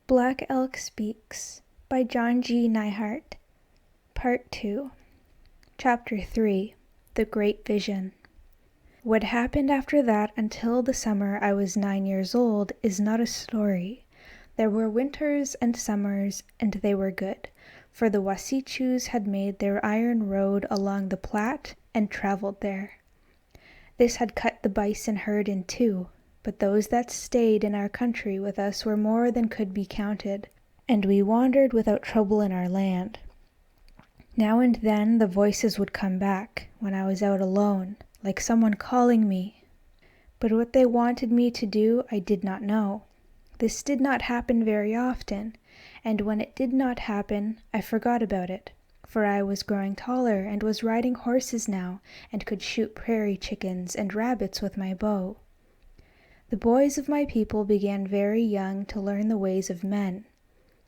Black Elk Speaks by John G. Neihardt, Part 2, Chapter 3, The Great Vision. What happened after that until the summer I was 9 years old is not a story. There were winters and summers, and they were good, for the Wasichus had made their iron road along the Platte and traveled there. This had cut the bison herd in two, but those that stayed in our country with us were more than could be counted, and we wandered without trouble in our land. Now and then the voices would come back, when I was out alone, like someone calling me. But what they wanted me to do I did not know. This did not happen very often, and when it did not happen, I forgot about it, for I was growing taller and was riding horses now, and could shoot prairie chickens and rabbits with my bow. The boys of my people began very young to learn the ways of men,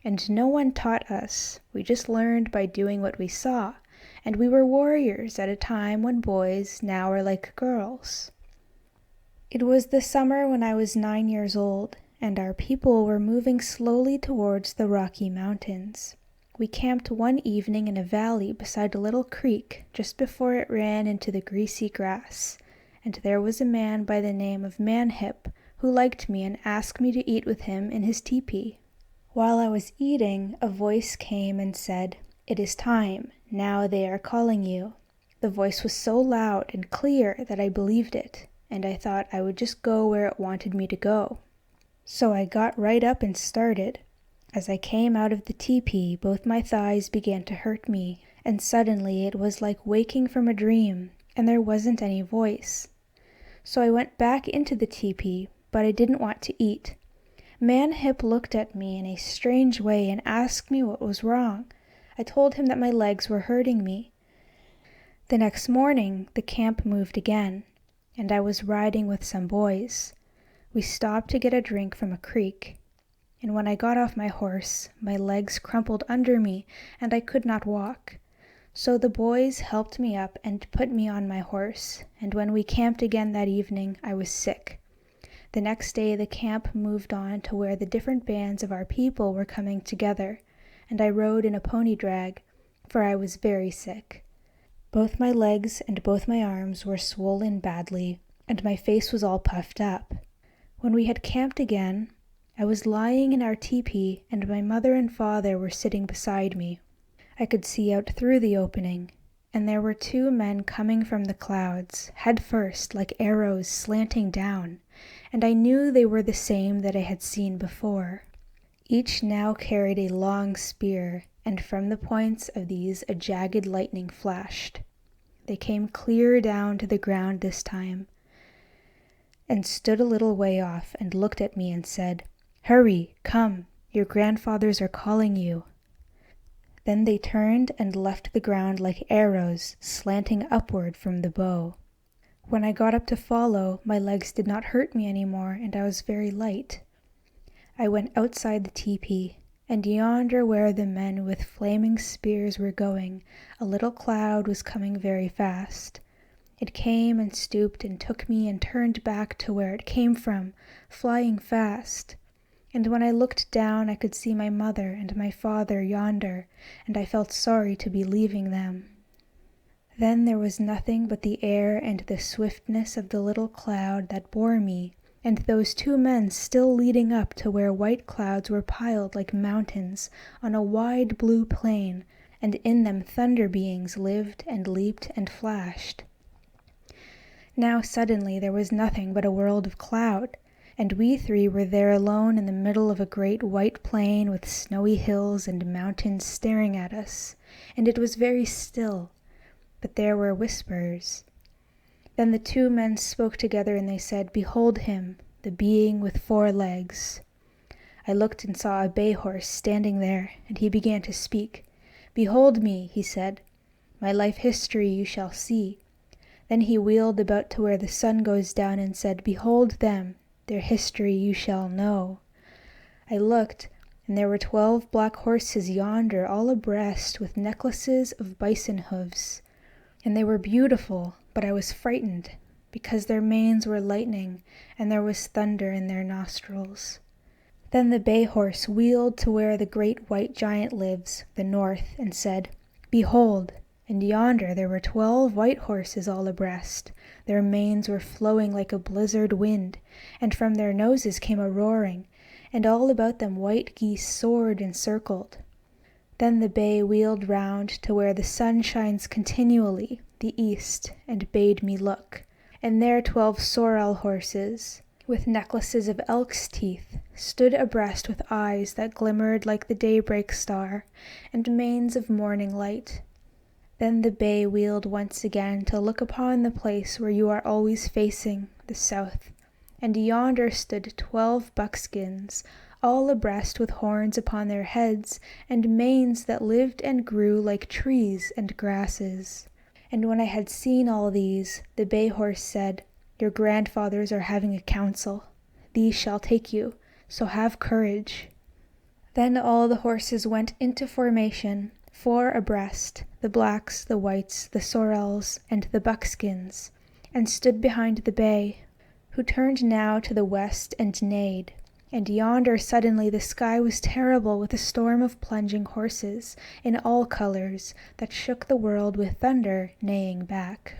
and no one taught us. We just learned by doing what we saw, and we were warriors at a time when boys now are like girls. It was the summer when I was 9 years old, and our people were moving slowly towards the Rocky Mountains. We camped one evening in a valley beside a little creek just before it ran into the greasy grass, and there was a man by the name of Manhip who liked me and asked me to eat with him in his teepee. While I was eating, a voice came and said, "It is time. Now they are calling you." The voice was so loud and clear that I believed it, and I thought I would just go where it wanted me to go. So I got right up and started. As I came out of the teepee, both my thighs began to hurt me, and suddenly it was like waking from a dream, and there wasn't any voice. So I went back into the teepee, but I didn't want to eat. Manhip looked at me in a strange way and asked me what was wrong. I told him that my legs were hurting me. The next morning, the camp moved again, and I was riding with some boys. We stopped to get a drink from a creek, and when I got off my horse, my legs crumpled under me, and I could not walk. So the boys helped me up and put me on my horse, and when we camped again that evening, I was sick. The next day the camp moved on to where the different bands of our people were coming together, and I rode in a pony drag, for I was very sick. Both my legs and both my arms were swollen badly, and my face was all puffed up. When we had camped again, I was lying in our teepee, and my mother and father were sitting beside me. I could see out through the opening, and there were two men coming from the clouds, head first, like arrows slanting down, and I knew they were the same that I had seen before. Each now carried a long spear, and from the points of these a jagged lightning flashed. They came clear down to the ground this time, and stood a little way off and looked at me and said, "Hurry, come, your grandfathers are calling you." Then they turned and left the ground like arrows slanting upward from the bow. When I got up to follow, my legs did not hurt me any more, and I was very light. I went outside the teepee, and yonder where the men with flaming spears were going, a little cloud was coming very fast. It came and stooped and took me and turned back to where it came from, flying fast. And when I looked down, I could see my mother and my father yonder, and I felt sorry to be leaving them. Then there was nothing but the air and the swiftness of the little cloud that bore me, and those two men still leading up to where white clouds were piled like mountains on a wide blue plain, and in them thunder beings lived and leaped and flashed. Now suddenly there was nothing but a world of cloud, and we three were there alone in the middle of a great white plain with snowy hills and mountains staring at us, and it was very still, but there were whispers. Then the two men spoke together, and they said, "Behold him, the being with 4 legs." I looked and saw a bay horse standing there, and he began to speak. "Behold me," he said. "My life history you shall see." Then he wheeled about to where the sun goes down and said, "Behold them, their history you shall know." I looked, And there were 12 black horses yonder, all abreast, with necklaces of bison hoofs. And they were beautiful, but I was frightened, because their manes were lightning, and there was thunder in their nostrils. Then the bay horse wheeled to where the great white giant lives, the north, and said, Behold! And yonder there were 12 white horses all abreast. Their manes were flowing like a blizzard wind, and from their noses came a roaring, and all about them white geese soared and circled. Then the bay wheeled round to where the sun shines continually, the east, and bade me look. And there 12 sorrel horses, with necklaces of elk's teeth, stood abreast with eyes that glimmered like the daybreak star, and manes of morning light. Then the bay wheeled once again to look upon the place where you are always facing, the south. And yonder stood 12 buckskins, all abreast with horns upon their heads, and manes that lived and grew like trees and grasses. And when I had seen all these, the bay horse said, Your grandfathers are having a council. These shall take you, so have courage. Then all the horses went into formation, 4 abreast, the blacks, the whites, the sorrels, and the buckskins, and stood behind the bay, who turned now to the west and neighed. And yonder suddenly the sky was terrible with a storm of plunging horses, in all colors, that shook the world with thunder neighing back.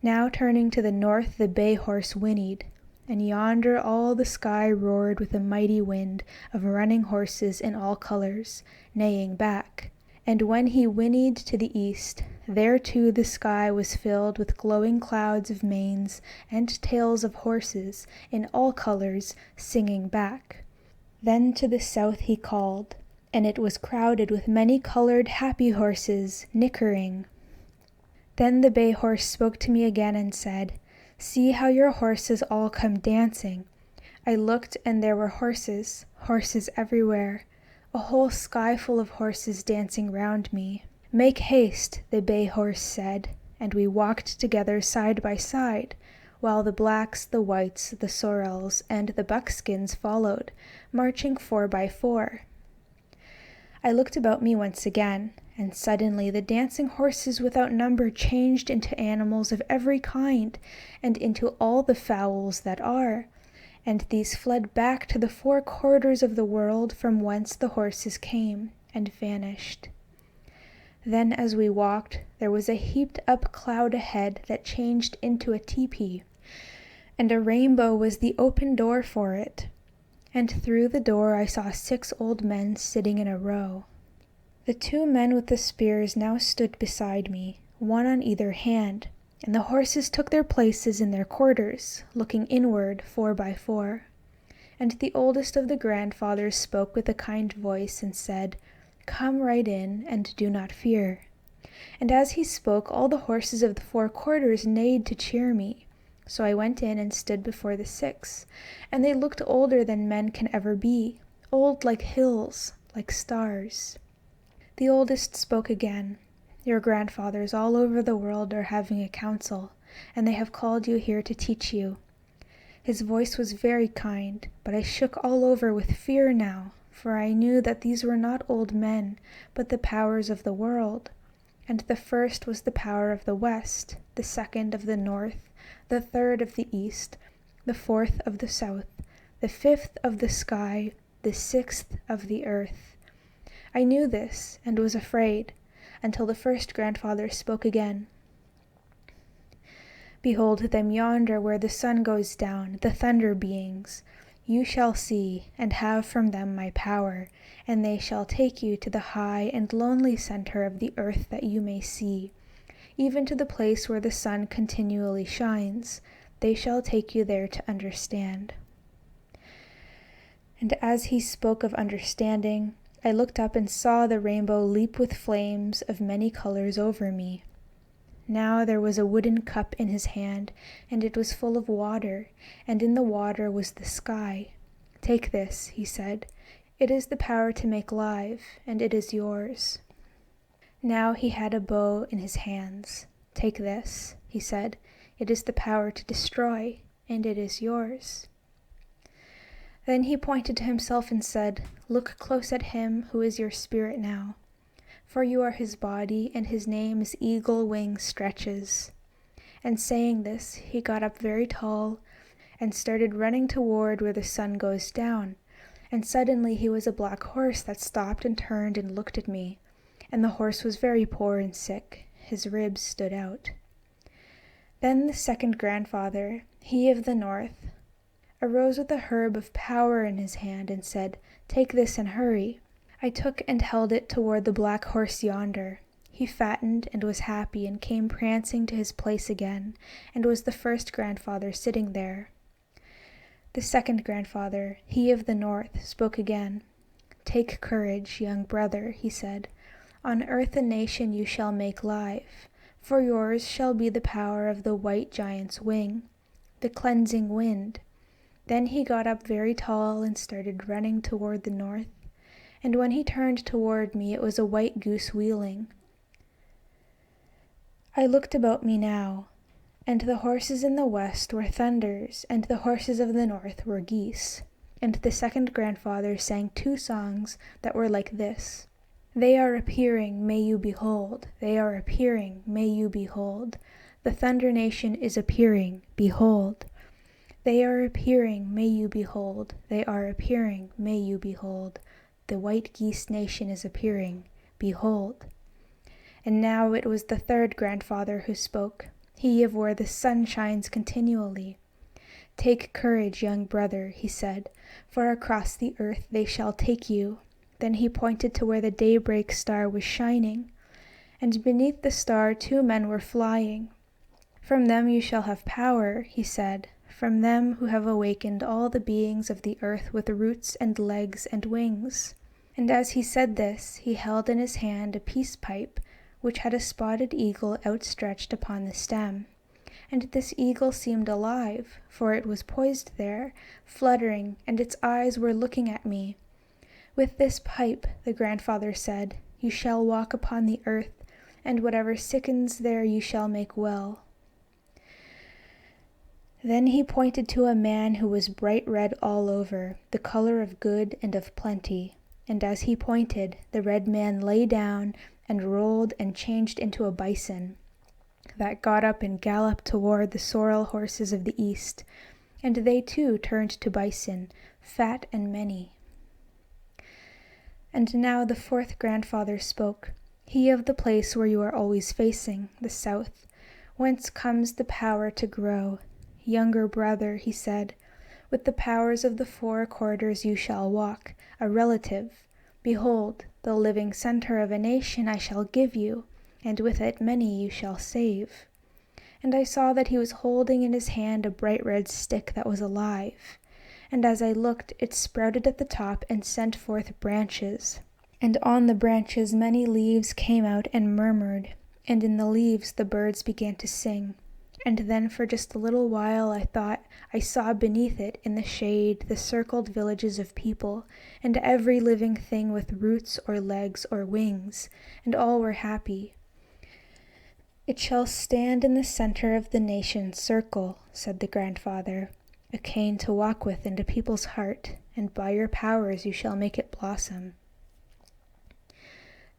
Now turning to the north the bay horse whinnied, and yonder all the sky roared with a mighty wind of running horses in all colors, neighing back. And when he whinnied to the east, there too the sky was filled with glowing clouds of manes and tails of horses in all colors, singing back. Then to the south he called, and it was crowded with many-colored happy horses, nickering. Then the bay horse spoke to me again and said, See how your horses all come dancing. I looked, and there were horses, horses everywhere, a whole sky full of horses dancing round me. Make haste, the bay horse said, and we walked together side by side, while the blacks, the whites, the sorrels, and the buckskins followed, marching 4 by 4. I looked about me once again, and suddenly the dancing horses without number changed into animals of every kind, and into all the fowls that are, and these fled back to the 4 quarters of the world from whence the horses came, and vanished. Then as we walked, there was a heaped-up cloud ahead that changed into a tepee, and a rainbow was the open door for it. And through the door I saw 6 old men sitting in a row. The 2 men with the spears now stood beside me, one on either hand, and the horses took their places in their quarters, looking inward 4 by 4. And the oldest of the grandfathers spoke with a kind voice and said, Come right in, and do not fear. And as he spoke, all the horses of the 4 quarters neighed to cheer me. So I went in and stood before the 6, and they looked older than men can ever be, old like hills, like stars. The oldest spoke again. Your grandfathers all over the world are having a council, and they have called you here to teach you. His voice was very kind, but I shook all over with fear now, for I knew that these were not old men, but the powers of the world. And the first was the power of the west, the second of the north, the third of the east, the 4th of the south, the 5th of the sky, the 6th of the earth. I knew this, and was afraid, until the first grandfather spoke again. Behold them yonder where the sun goes down, the thunder beings. You shall see, and have from them my power, and they shall take you to the high and lonely center of the earth that you may see, even to the place where the sun continually shines. They shall take you there to understand. And as he spoke of understanding, I looked up and saw the rainbow leap with flames of many colors over me. Now there was a wooden cup in his hand, and it was full of water, and in the water was the sky. Take this, he said. It is the power to make live, and it is yours. Now he had a bow in his hands. Take this, he said. It is the power to destroy, and it is yours. Then he pointed to himself and said, "Look close at him who is your spirit now, for you are his body, and his name is Eagle Wing Stretches." And saying this, he got up very tall and started running toward where the sun goes down. And suddenly he was a black horse that stopped and turned and looked at me. And the horse was very poor and sick. His ribs stood out. Then the second grandfather, he of the north, arose with a herb of power in his hand and said, "Take this and hurry." I took and held it toward the black horse yonder. He fattened and was happy and came prancing to his place again, and was the first grandfather sitting there. The second grandfather, he of the north, spoke again. "Take courage, young brother," he said. "On earth a nation you shall make live, for yours shall be the power of the white giant's wing, the cleansing wind." Then he got up very tall and started running toward the north, and when he turned toward me it was a white goose wheeling. I looked about me now, and the horses in the west were thunders, and the horses of the north were geese. And the second grandfather sang 2 songs that were like this: "They are appearing, may you behold. They are appearing, may you behold. The thunder nation is appearing, behold. They are appearing, may you behold. They are appearing, may you behold. The white geese nation is appearing, behold." And now it was the third grandfather who spoke, he of where the sun shines continually. "Take courage, young brother," he said, "for across the earth they shall take you." Then he pointed to where the daybreak star was shining, and beneath the star 2 men were flying. "From them you shall have power," he said, "from them who have awakened all the beings of the earth with roots and legs and wings." And as he said this, he held in his hand a peace pipe, which had a spotted eagle outstretched upon the stem. And this eagle seemed alive, for it was poised there, fluttering, and its eyes were looking at me. "With this pipe," the grandfather said, "you shall walk upon the earth, and whatever sickens there you shall make well." Then he pointed to a man who was bright red all over, the color of good and of plenty. And as he pointed, the red man lay down and rolled and changed into a bison, that got up and galloped toward the sorrel horses of the east, and they too turned to bison, fat and many. And now the fourth grandfather spoke, he of the place where you are always facing, the south, whence comes the power to grow. "Younger brother," he said, "with the powers of the 4 quarters you shall walk, a relative. Behold, the living center of a nation I shall give you, and with it many you shall save." And I saw that he was holding in his hand a bright red stick that was alive. And as I looked, it sprouted at the top and sent forth branches. And on the branches many leaves came out and murmured, and in the leaves the birds began to sing. And then for just a little while I thought I saw beneath it in the shade the circled villages of people, and every living thing with roots or legs or wings, and all were happy. "It shall stand in the center of the nation's circle," said the grandfather, "a cane to walk with and a people's heart, and by your powers you shall make it blossom."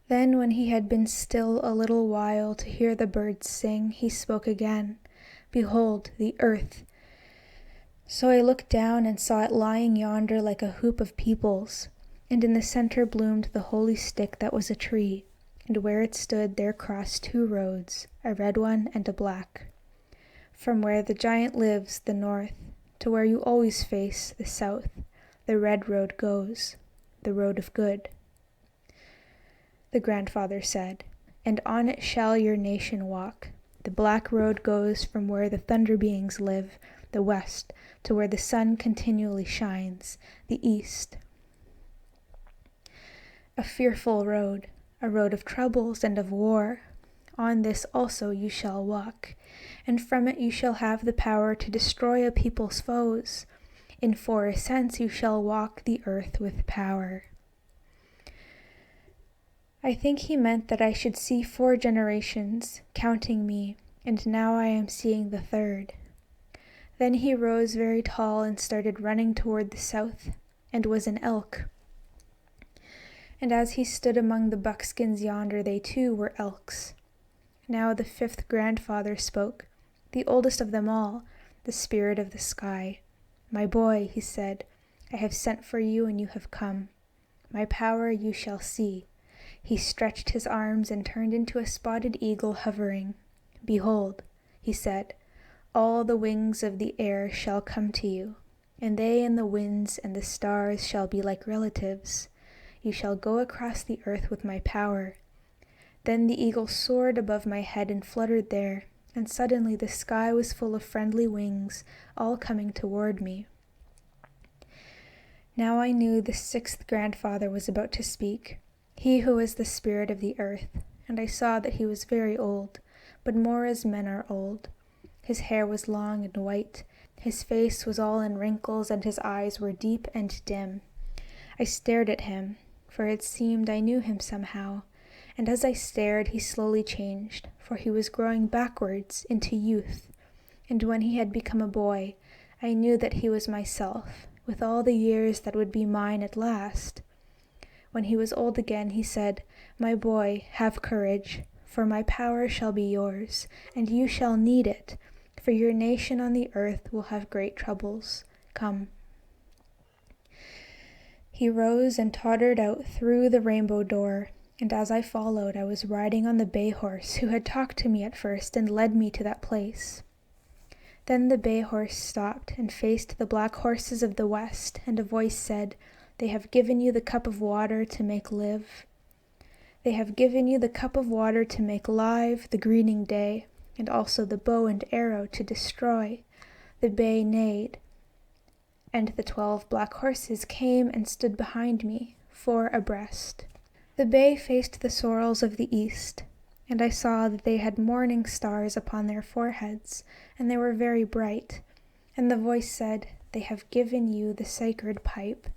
Then when he had been still a little while to hear the birds sing, he spoke again. "Behold, the earth." So I looked down and saw it lying yonder like a hoop of peoples, and in the center bloomed the holy stick that was a tree, and where it stood there crossed 2 roads, a red one and a black. From where the giant lives, the north, to where you always face, the south, the red road goes, the road of good. The grandfather said, "And on it shall your nation walk. The black road goes from where the thunder beings live, the west, to where the sun continually shines, the east. A fearful road, a road of troubles and of war. On this also you shall walk, and from it you shall have the power to destroy a people's foes. In 4 sense you shall walk the earth with power." I think he meant that I should see 4 generations, counting me, and now I am seeing the 3rd. Then he rose very tall and started running toward the south, and was an elk. And as he stood among the buckskins yonder, they too were elks. Now the fifth grandfather spoke, the oldest of them all, the spirit of the sky. "My boy," he said, "I have sent for you, and you have come. My power you shall see." He stretched his arms and turned into a spotted eagle hovering. "Behold," he said, "all the wings of the air shall come to you, and they and the winds and the stars shall be like relatives. You shall go across the earth with my power." Then the eagle soared above my head and fluttered there, and suddenly the sky was full of friendly wings, all coming toward me. Now I knew the sixth grandfather was about to speak, he who was the spirit of the earth, and I saw that he was very old, but more as men are old. His hair was long and white, his face was all in wrinkles, and his eyes were deep and dim. I stared at him, for it seemed I knew him somehow, and as I stared he slowly changed, for he was growing backwards into youth, and when he had become a boy, I knew that he was myself, with all the years that would be mine at last. When he was old again, he said, "My boy, have courage, for my power shall be yours, and you shall need it, for your nation on the earth will have great troubles. Come." He rose and tottered out through the rainbow door, and as I followed, I was riding on the bay horse who had talked to me at first and led me to that place. Then the bay horse stopped and faced the black horses of the west, and a voice said, "They have given you the cup of water to make live. They have given you the cup of water to make live the greening day, and also the bow and arrow to destroy." The bay neighed, and the 12 black horses came and stood behind me, 4 abreast. The bay faced the sorrels of the east, and I saw that they had morning stars upon their foreheads, and they were very bright. And the voice said, "They have given you the sacred pipe.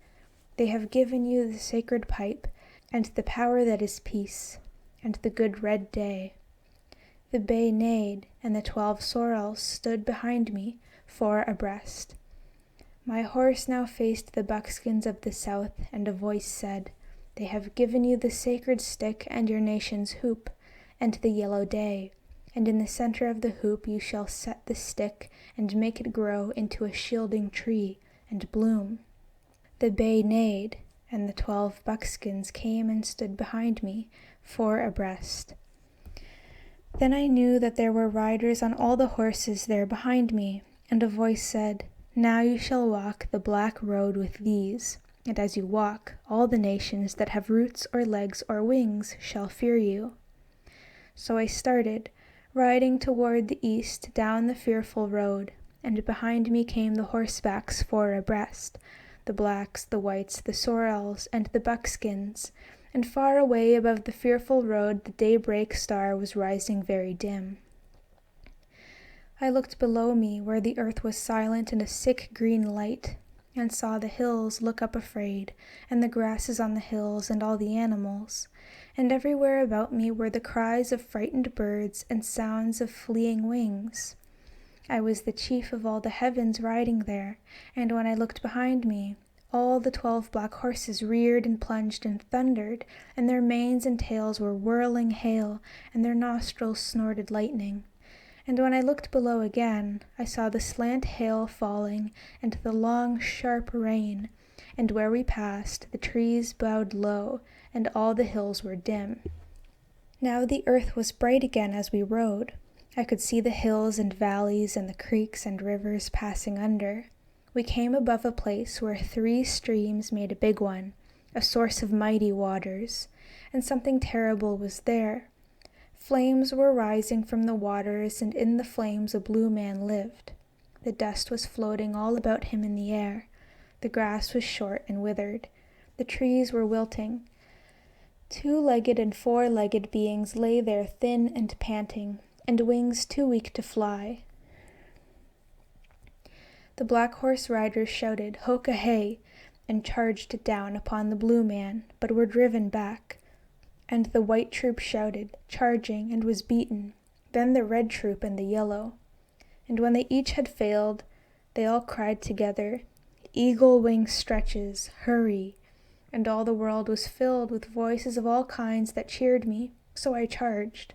They have given you the sacred pipe, and the power that is peace, and the good red day." The bay neighed, and the 12 sorrels stood behind me, 4 abreast. My horse now faced the buckskins of the south, and a voice said, "They have given you the sacred stick and your nation's hoop, and the yellow day, and in the center of the hoop you shall set the stick and make it grow into a shielding tree and bloom." The bay neighed, and the 12 buckskins came and stood behind me, 4 abreast. Then I knew that there were riders on all the horses there behind me, and a voice said, "Now you shall walk the black road with these, and as you walk, all the nations that have roots or legs or wings shall fear you." So I started, riding toward the east down the fearful road, and behind me came the horsebacks 4 abreast, the blacks, the whites, the sorrels, and the buckskins, and far away above the fearful road the daybreak star was rising very dim. I looked below me where the earth was silent in a sick green light, and saw the hills look up afraid, and the grasses on the hills, and all the animals, and everywhere about me were the cries of frightened birds and sounds of fleeing wings. I was the chief of all the heavens riding there, and when I looked behind me, all the 12 black horses reared and plunged and thundered, and their manes and tails were whirling hail, and their nostrils snorted lightning. And when I looked below again, I saw the slant hail falling, and the long, sharp rain, and where we passed, the trees bowed low, and all the hills were dim. Now the earth was bright again as we rode. I could see the hills and valleys and the creeks and rivers passing under. We came above a place where 3 streams made a big one, a source of mighty waters, and something terrible was there. Flames were rising from the waters, and in the flames a blue man lived. The dust was floating all about him in the air. The grass was short and withered. The trees were wilting. 2-legged and 4-legged beings lay there thin and panting, and wings too weak to fly. The black horse riders shouted, "Hoka-hey," and charged down upon the blue man, but were driven back. And the white troop shouted, charging, and was beaten, then the red troop and the yellow. And when they each had failed, They all cried together, "Eagle wing stretches, hurry!" And all the world was filled with voices of all kinds that cheered me, so I charged.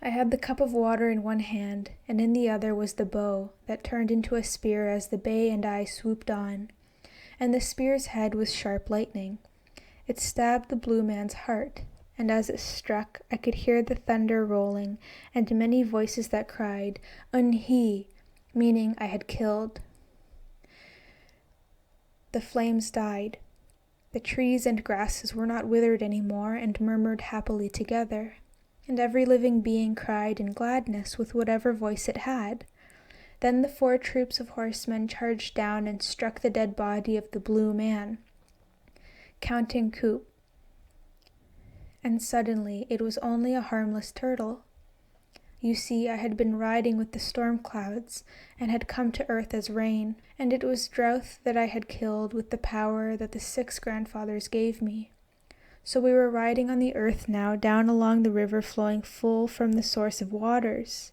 I had the cup of water in one hand, and in the other was the bow, that turned into a spear as the bay and I swooped on. And the spear's head was sharp lightning. It stabbed the blue man's heart, and as it struck, I could hear the thunder rolling, and many voices that cried, "Unhi," meaning I had killed. The flames died. The trees and grasses were not withered any more, and murmured happily together. And every living being cried in gladness with whatever voice it had. Then the 4 troops of horsemen charged down and struck the dead body of the blue man, counting coup. And suddenly it was only a harmless turtle. You see, I had been riding with the storm clouds, and had come to earth as rain, and it was drought that I had killed with the power that the 6 grandfathers gave me. So we were riding on the earth now, down along the river flowing full from the source of waters.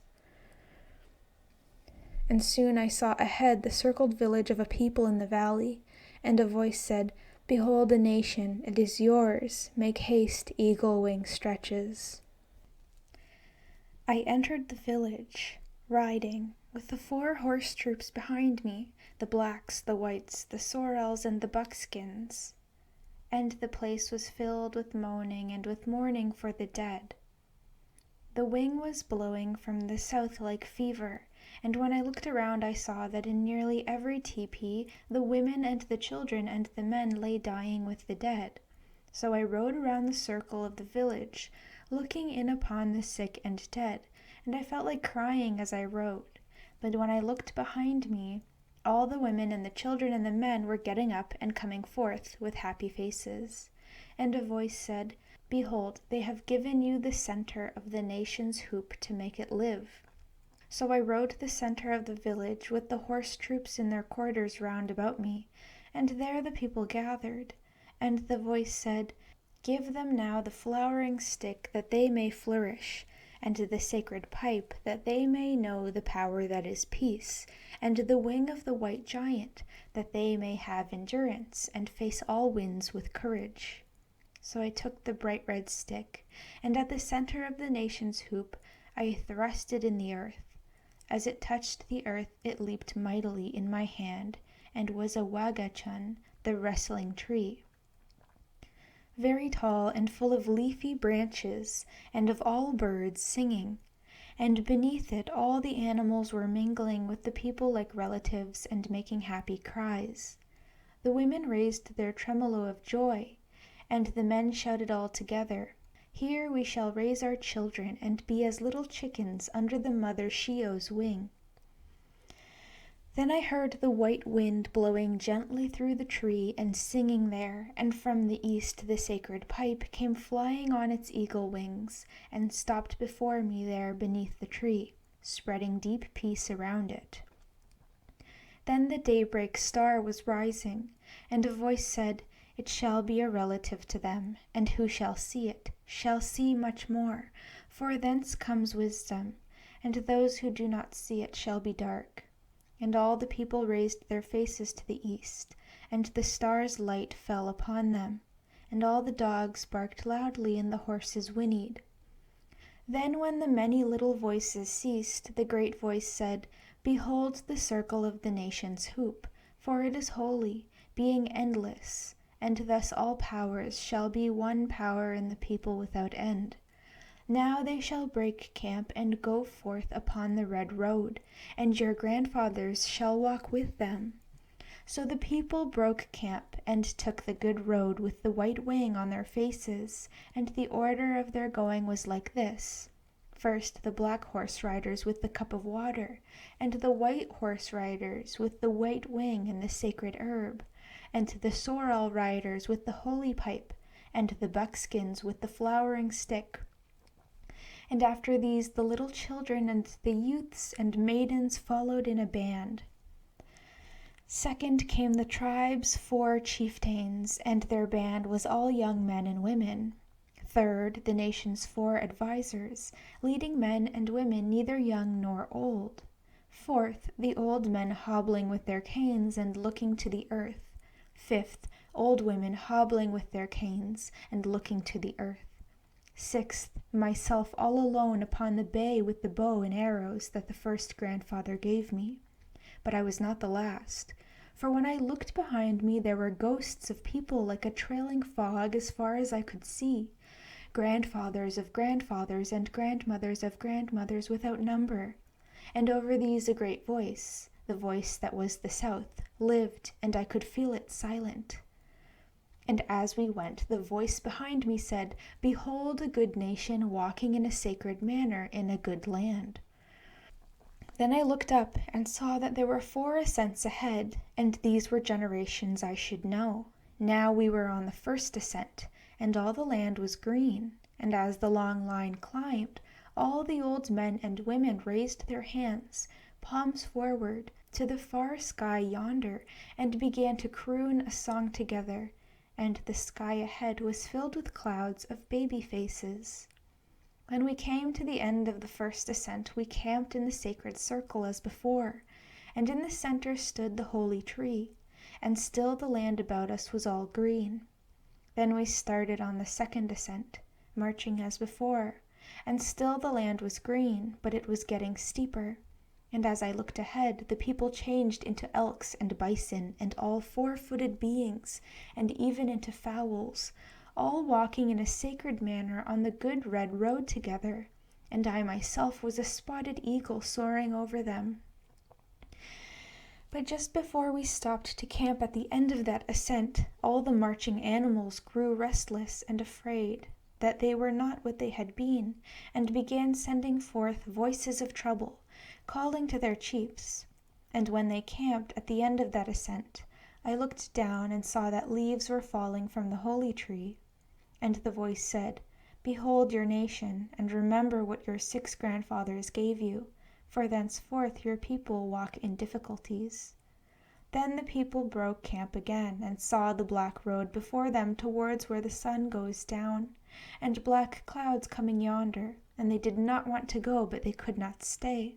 And soon I saw ahead the circled village of a people in the valley, and a voice said, "Behold a nation, it is yours, make haste, eagle wing stretches." I entered the village, riding, with the 4 horse troops behind me, the blacks, the whites, the sorrels, and the buckskins. And the place was filled with moaning and with mourning for the dead. The wind was blowing from the south like fever, and when I looked around I saw that in nearly every tepee the women and the children and the men lay dying with the dead. So I rode around the circle of the village, looking in upon the sick and dead, and I felt like crying as I rode. But when I looked behind me, all the women and the children and the men were getting up and coming forth with happy faces. And a voice said, "Behold, they have given you the center of the nation's hoop to make it live." So I rode to the center of the village with the horse troops in their quarters round about me, and there the people gathered. And the voice said, "Give them now the flowering stick that they may flourish, and the sacred pipe that they may know the power that is peace, and the wing of the white giant that they may have endurance and face all winds with courage." So I took the bright red stick, and at the center of the nation's hoop I thrust it in the earth. As it touched the earth it leaped mightily in my hand, and was a wagachun, the wrestling tree. Very tall and full of leafy branches, and of all birds singing, and beneath it all the animals were mingling with the people like relatives and making happy cries. The women raised their tremolo of joy, and the men shouted all together, "Here we shall raise our children and be as little chickens under the mother Shio's wing." Then I heard the white wind blowing gently through the tree and singing there, and from the east the sacred pipe came flying on its eagle wings, and stopped before me there beneath the tree, spreading deep peace around it. Then the daybreak star was rising, and a voice said, "It shall be a relative to them, and who shall see it, shall see much more, for thence comes wisdom, and those who do not see it shall be dark." And all the people raised their faces to the east, and the star's light fell upon them, and all the dogs barked loudly and the horses whinnied. Then when the many little voices ceased, the great voice said, "Behold the circle of the nation's hoop, for it is holy, being endless, and thus all powers shall be one power in the people without end. Now they shall break camp and go forth upon the red road, and your grandfathers shall walk with them." So the people broke camp and took the good road with the white wing on their faces, and the order of their going was like this. First the black horse riders with the cup of water, and the white horse riders with the white wing and the sacred herb, and the sorrel riders with the holy pipe, and the buckskins with the flowering stick. And after these the little children and the youths and maidens followed in a band. Second came the tribe's 4 chieftains, and their band was all young men and women. Third, the nation's 4 advisers, leading men and women neither young nor old. Fourth, the old men hobbling with their canes and looking to the earth. Fifth, old women hobbling with their canes and looking to the earth. Sixth, myself all alone upon the bay with the bow and arrows that the first grandfather gave me. But I was not the last, for when I looked behind me there were ghosts of people like a trailing fog as far as I could see, grandfathers of grandfathers and grandmothers of grandmothers without number. And over these a great voice, the voice that was the South, lived, and I could feel it silent. And as we went, the voice behind me said, "Behold a good nation walking in a sacred manner in a good land." Then I looked up and saw that there were 4 ascents ahead, and these were generations I should know. Now we were on the first ascent, and all the land was green, and as the long line climbed, all the old men and women raised their hands, palms forward, to the far sky yonder, and began to croon a song together, and the sky ahead was filled with clouds of baby faces. When we came to the end of the first ascent, we camped in the sacred circle as before, and in the center stood the holy tree, and still the land about us was all green. Then we started on the second ascent, marching as before, and still the land was green, but it was getting steeper. And as I looked ahead, the people changed into elks and bison and all 4-footed beings, and even into fowls, all walking in a sacred manner on the good red road together, and I myself was a spotted eagle soaring over them. But just before we stopped to camp at the end of that ascent, all the marching animals grew restless and afraid that they were not what they had been, and began sending forth voices of trouble, calling to their chiefs. And when they camped at the end of that ascent, I looked down and saw that leaves were falling from the holy tree. And the voice said, "Behold your nation, and remember what your 6 grandfathers gave you, for thenceforth your people walk in difficulties." Then the people broke camp again, and saw the black road before them towards where the sun goes down, and black clouds coming yonder, and they did not want to go, but they could not stay.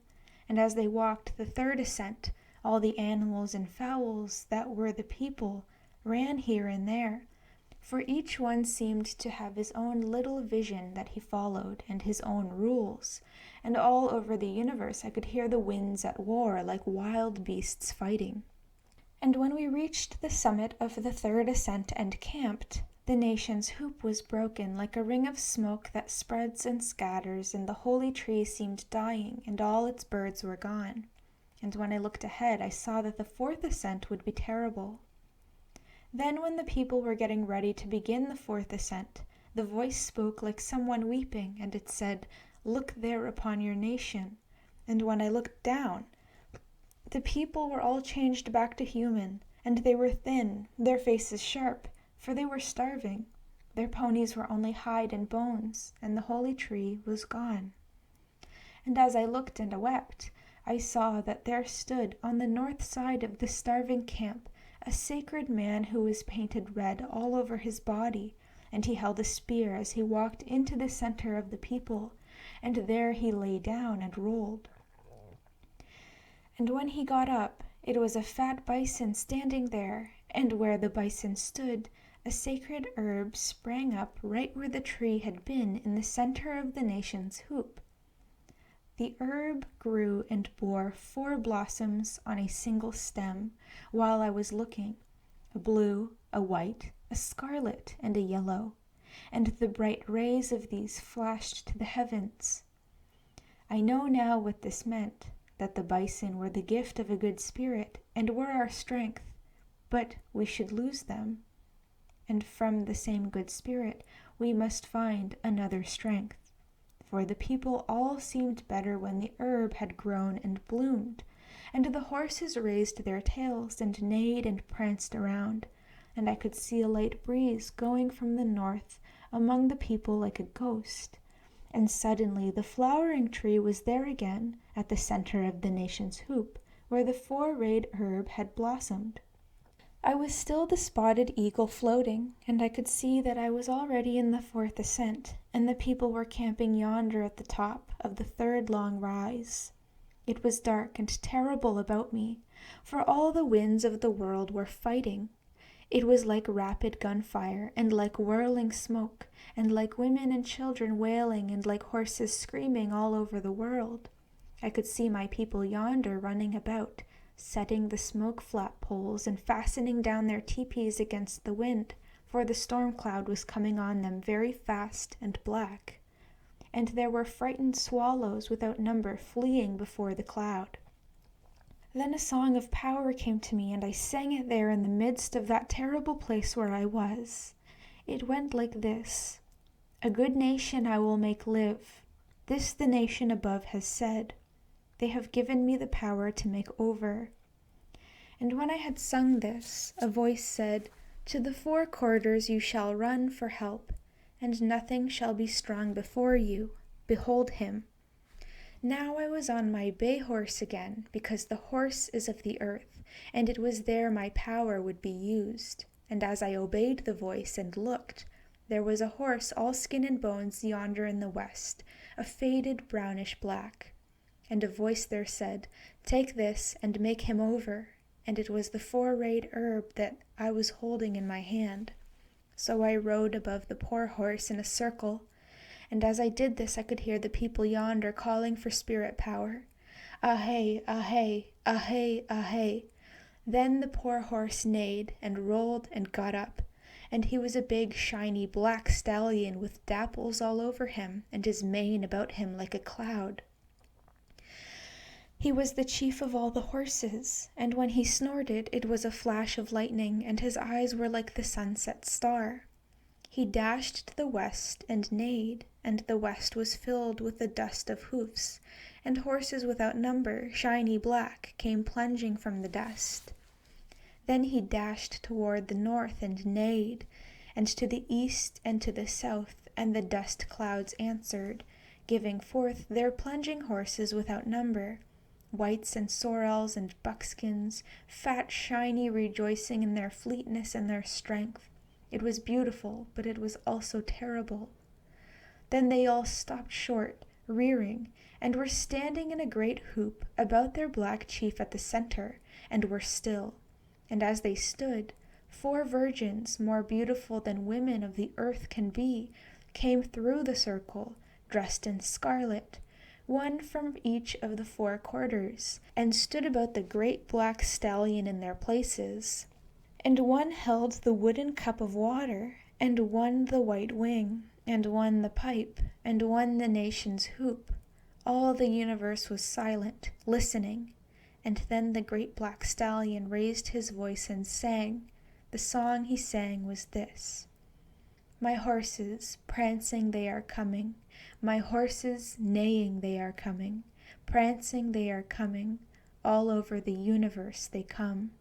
And as they walked the third ascent, all the animals and fowls that were the people ran here and there, for each one seemed to have his own little vision that he followed, and his own rules, and all over the universe I could hear the winds at war like wild beasts fighting. And when we reached the summit of the third ascent and camped, the nation's hoop was broken like a ring of smoke that spreads and scatters, and the holy tree seemed dying, and all its birds were gone. And when I looked ahead, I saw that the 4th ascent would be terrible. Then when the people were getting ready to begin the 4th ascent, the voice spoke like someone weeping, and it said, "Look there upon your nation." And when I looked down, the people were all changed back to human, and they were thin, their faces sharp, for they were starving. Their ponies were only hide and bones, and the holy tree was gone. And as I looked and wept, I saw that there stood on the north side of the starving camp a sacred man who was painted red all over his body, and he held a spear as he walked into the center of the people, and there he lay down and rolled. And when he got up, it was a fat bison standing there, and where the bison stood, a sacred herb sprang up right where the tree had been in the center of the nation's hoop. The herb grew and bore 4 blossoms on a single stem while I was looking, a blue, a white, a scarlet, and a yellow, and the bright rays of these flashed to the heavens. I know now what this meant, that the bison were the gift of a good spirit and were our strength, but we should lose them, and from the same good spirit we must find another strength. For the people all seemed better when the herb had grown and bloomed, and the horses raised their tails and neighed and pranced around, and I could see a light breeze going from the north among the people like a ghost. And suddenly the flowering tree was there again at the center of the nation's hoop, where the 4-rayed herb had blossomed. I was still the spotted eagle floating, and I could see that I was already in the 4th ascent, and the people were camping yonder at the top of the 3rd long rise. It was dark and terrible about me, for all the winds of the world were fighting. It was like rapid gunfire, and like whirling smoke, and like women and children wailing, and like horses screaming all over the world. I could see my people yonder running about, setting the smoke flap poles and fastening down their teepees against the wind, for the storm cloud was coming on them very fast and black. And there were frightened swallows without number fleeing before the cloud. Then a song of power came to me, and I sang it there in the midst of that terrible place where I was. It went like this: "A good nation I will make live. This the nation above has said. They have given me the power to make over." And when I had sung this, a voice said, "To the four quarters you shall run for help, and nothing shall be strong before you. Behold him." Now I was on my bay horse again, because the horse is of the earth, and it was there my power would be used. And as I obeyed the voice and looked, there was a horse all skin and bones yonder in the west, a faded brownish black. And a voice there said, "Take this and make him over." And it was the four-rayed herb that I was holding in my hand. So I rode above the poor horse in a circle, and as I did this I could hear the people yonder calling for spirit power. "Ahay, ahay, ahay, ahay." Then the poor horse neighed and rolled and got up, and he was a big shiny black stallion with dapples all over him, and his mane about him like a cloud. He was the chief of all the horses, and when he snorted it was a flash of lightning, and his eyes were like the sunset star. He dashed to the west and neighed, and the west was filled with the dust of hoofs, and horses without number, shiny black, came plunging from the dust. Then he dashed toward the north and neighed, and to the east and to the south, and the dust clouds answered, giving forth their plunging horses without number, whites and sorrels and buckskins, fat, shiny, rejoicing in their fleetness and their strength. It was beautiful, but it was also terrible. Then they all stopped short, rearing, and were standing in a great hoop about their black chief at the center, and were still. And as they stood, 4 virgins, more beautiful than women of the earth can be, came through the circle, dressed in scarlet, one from each of the 4 quarters, and stood about the great black stallion in their places. And one held the wooden cup of water, and one the white wing, and one the pipe, and one the nation's hoop. All the universe was silent, listening. And then the great black stallion raised his voice and sang. The song he sang was this: "My horses, prancing they are coming. My horses, neighing they are coming. Prancing they are coming. All over the universe they come.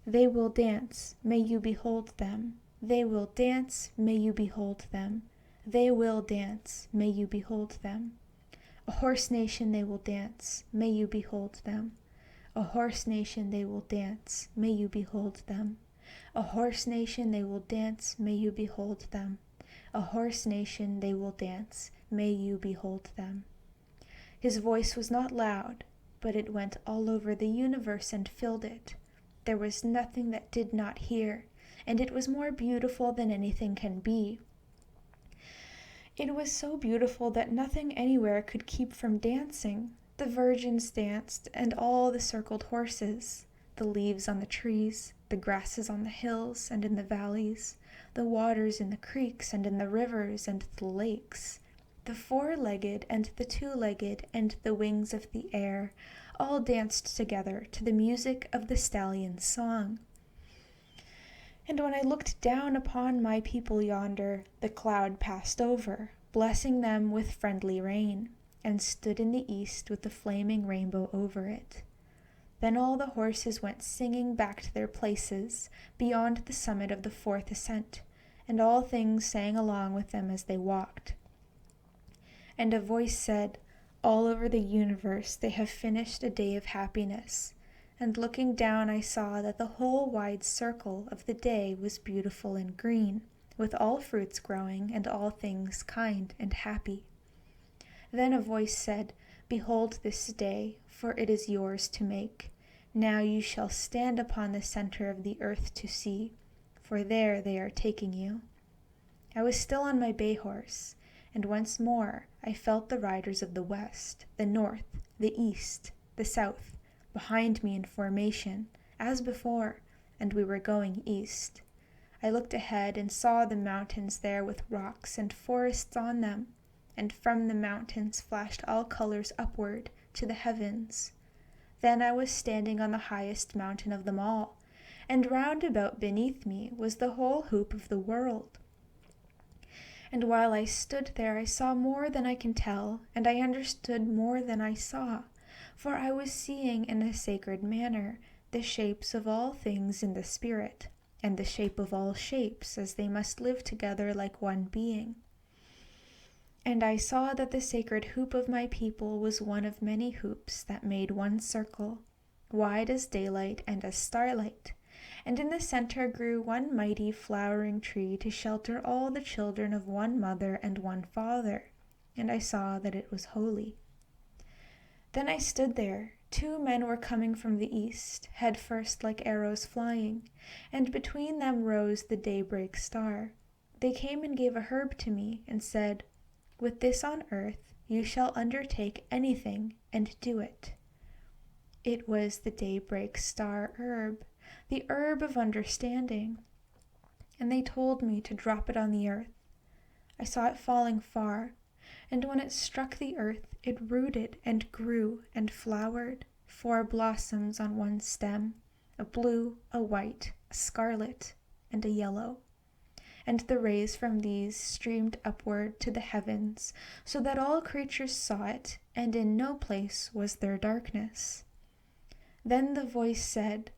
They will dance, may you behold them. They will dance, may you behold them. They will dance, may you behold them. A horse nation they will dance, may you behold them. A horse nation they will dance, may you behold them. A horse nation they will dance, may you behold them. A horse nation they will dance, may you behold them." His voice was not loud, but it went all over the universe and filled it. There was nothing that did not hear, and it was more beautiful than anything can be. It was so beautiful that nothing anywhere could keep from dancing. The virgins danced, and all the circled horses, the leaves on the trees, the grasses on the hills and in the valleys, the waters in the creeks and in the rivers and the lakes, the 4-legged and the 2-legged and the wings of the air, all danced together to the music of the stallion's song. And when I looked down upon my people yonder, the cloud passed over, blessing them with friendly rain, and stood in the east with the flaming rainbow over it. Then all the horses went singing back to their places beyond the summit of the 4th ascent, and all things sang along with them as they walked. And a voice said, "All over the universe they have finished a day of happiness." And looking down I saw that the whole wide circle of the day was beautiful and green, with all fruits growing and all things kind and happy. Then a voice said, Behold this day, for it is yours to make. Now you shall stand upon the center of the earth to see, for there they are taking you. I was still on my bay horse, and once more I felt the riders of the west, the north, the east, the south, behind me in formation, as before, and we were going east. I looked ahead and saw the mountains there with rocks and forests on them, and from the mountains flashed all colors upward to the heavens. Then I was standing on the highest mountain of them all, and round about beneath me was the whole hoop of the world. And while I stood there, I saw more than I can tell, and I understood more than I saw, for I was seeing in a sacred manner the shapes of all things in the spirit, and the shape of all shapes as they must live together like one being. And I saw that the sacred hoop of my people was one of many hoops that made one circle, wide as daylight and as starlight, and in the center grew one mighty flowering tree to shelter all the children of one mother and one father, and I saw that it was holy. Then I stood there. 2 men were coming from the east, head first like arrows flying, and between them rose the daybreak star. They came and gave a herb to me, and said, "With this on earth you shall undertake anything and do it." It was the daybreak star herb, the herb of understanding, and they told me to drop it on the earth. I saw it falling far, and when it struck the earth, it rooted and grew and flowered, 4 blossoms on one stem, a blue, a white, a scarlet, and a yellow. And the rays from these streamed upward to the heavens, so that all creatures saw it, and in no place was there darkness. Then the voice said,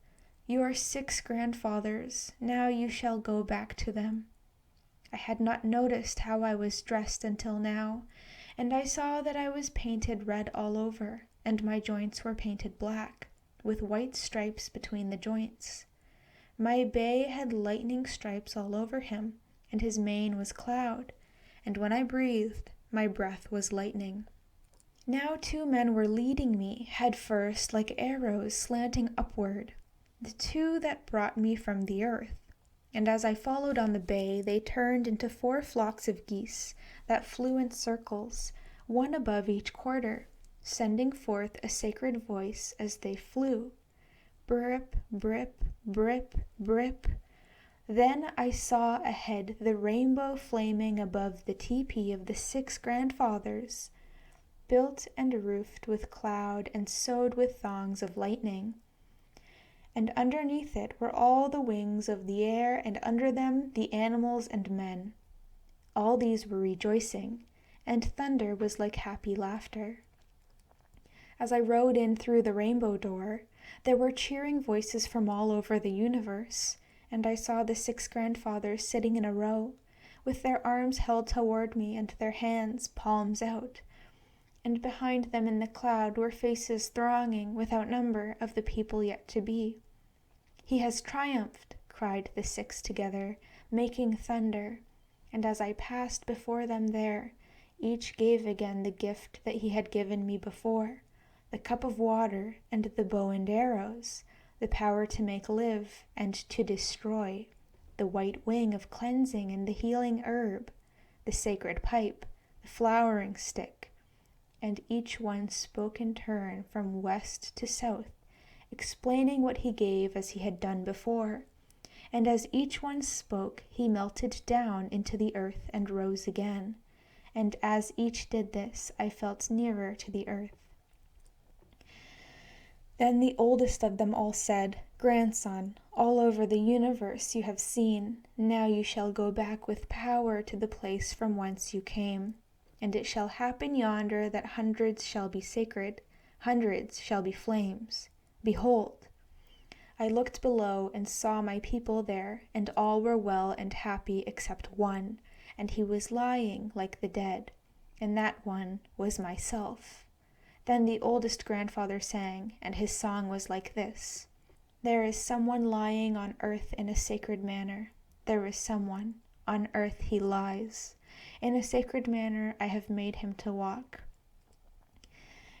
"You are 6 grandfathers, now you shall go back to them." I had not noticed how I was dressed until now, and I saw that I was painted red all over, and my joints were painted black, with white stripes between the joints. My bay had lightning stripes all over him, and his mane was cloud, and when I breathed, my breath was lightning. Now 2 men were leading me, head first, like arrows slanting upward, the 2 that brought me from the earth. And as I followed on the bay, they turned into 4 flocks of geese that flew in circles, one above each quarter, sending forth a sacred voice as they flew. Brip, brip, brip, brip. Then I saw ahead the rainbow flaming above the teepee of the 6 grandfathers, built and roofed with cloud and sewed with thongs of lightning. And underneath it were all the wings of the air, and under them the animals and men. All these were rejoicing, and thunder was like happy laughter. As I rode in through the rainbow door, there were cheering voices from all over the universe, and I saw the 6 grandfathers sitting in a row, with their arms held toward me and their hands palms out. And behind them in the cloud were faces thronging without number of the people yet to be. "He has triumphed," cried the 6 together, making thunder, and as I passed before them there, each gave again the gift that he had given me before, the cup of water and the bow and arrows, the power to make live and to destroy, the white wing of cleansing and the healing herb, the sacred pipe, the flowering stick, and each one spoke in turn from west to south, explaining what he gave as he had done before. And as each one spoke, he melted down into the earth and rose again. And as each did this, I felt nearer to the earth. Then the oldest of them all said, "Grandson, all over the universe you have seen. Now you shall go back with power to the place from whence you came. And it shall happen yonder that hundreds shall be sacred, hundreds shall be flames. Behold!" I looked below and saw my people there, and all were well and happy except one, and he was lying like the dead, and that one was myself. Then the oldest grandfather sang, and his song was like this: "There is someone lying on earth in a sacred manner. There is someone, on earth he lies. In a sacred manner I have made him to walk.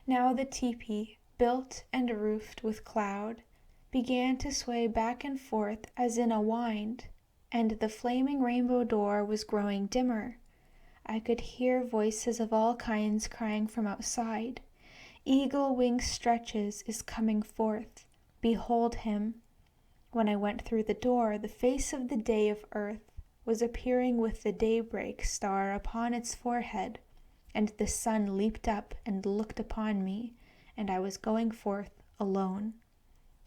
Now the teepee, built and roofed with cloud, began to sway back and forth as in a wind, and the flaming rainbow door was growing dimmer. I could hear voices of all kinds crying from outside. Eagle wing stretches is coming forth. Behold him. When I went through the door, the face of the day of earth was appearing with the daybreak star upon its forehead, and the sun leaped up and looked upon me, and I was going forth alone.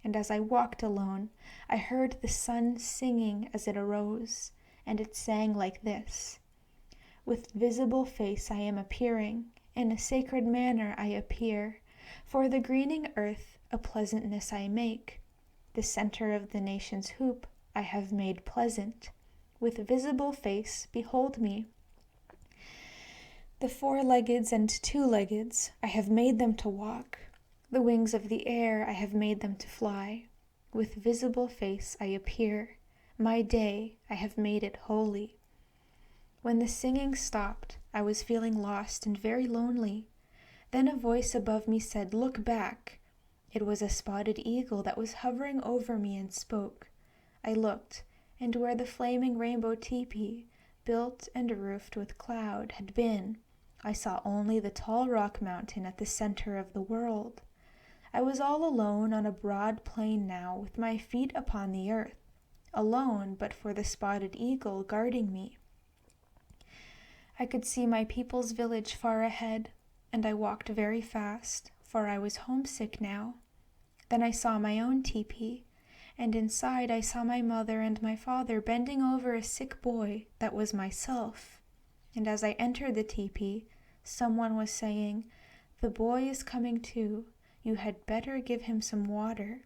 And as I walked alone, I heard the sun singing as it arose, and it sang like this: With visible face I am appearing, in a sacred manner I appear, for the greening earth a pleasantness I make. The center of the nation's hoop I have made pleasant. With visible face behold me. The four-leggeds and two-leggeds I have made them to walk. The wings of the air I have made them to fly. With visible face I appear. My day I have made it holy. When the singing stopped, I was feeling lost and very lonely. Then a voice above me said, "Look back." It was a spotted eagle that was hovering over me and spoke. I looked, and where the flaming rainbow teepee, built and roofed with cloud, had been, I saw only the tall rock mountain at the center of the world. I was all alone on a broad plain now, with my feet upon the earth, alone but for the spotted eagle guarding me. I could see my people's village far ahead, and I walked very fast, for I was homesick now. Then I saw my own teepee, and inside I saw my mother and my father bending over a sick boy that was myself. And as I entered the teepee, someone was saying, "The boy is coming to. You had better give him some water."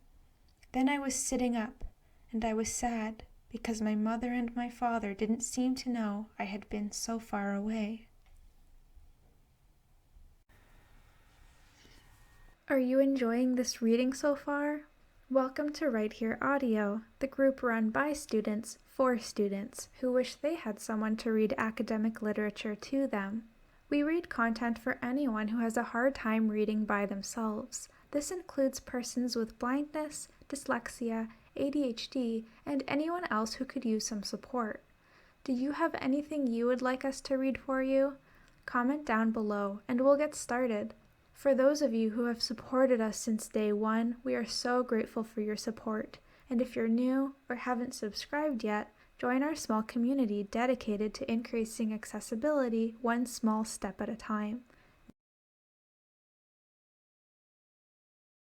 Then I was sitting up, and I was sad, because my mother and my father didn't seem to know I had been so far away. Are you enjoying this reading so far? Welcome to Right Here Audio, the group run by students for students who wish they had someone to read academic literature to them. We read content for anyone who has a hard time reading by themselves. This includes persons with blindness, dyslexia, ADHD, and anyone else who could use some support. Do you have anything you would like us to read for you? Comment down below and we'll get started. For those of you who have supported us since day one, we are so grateful for your support. And if you're new or haven't subscribed yet, join our small community dedicated to increasing accessibility one small step at a time.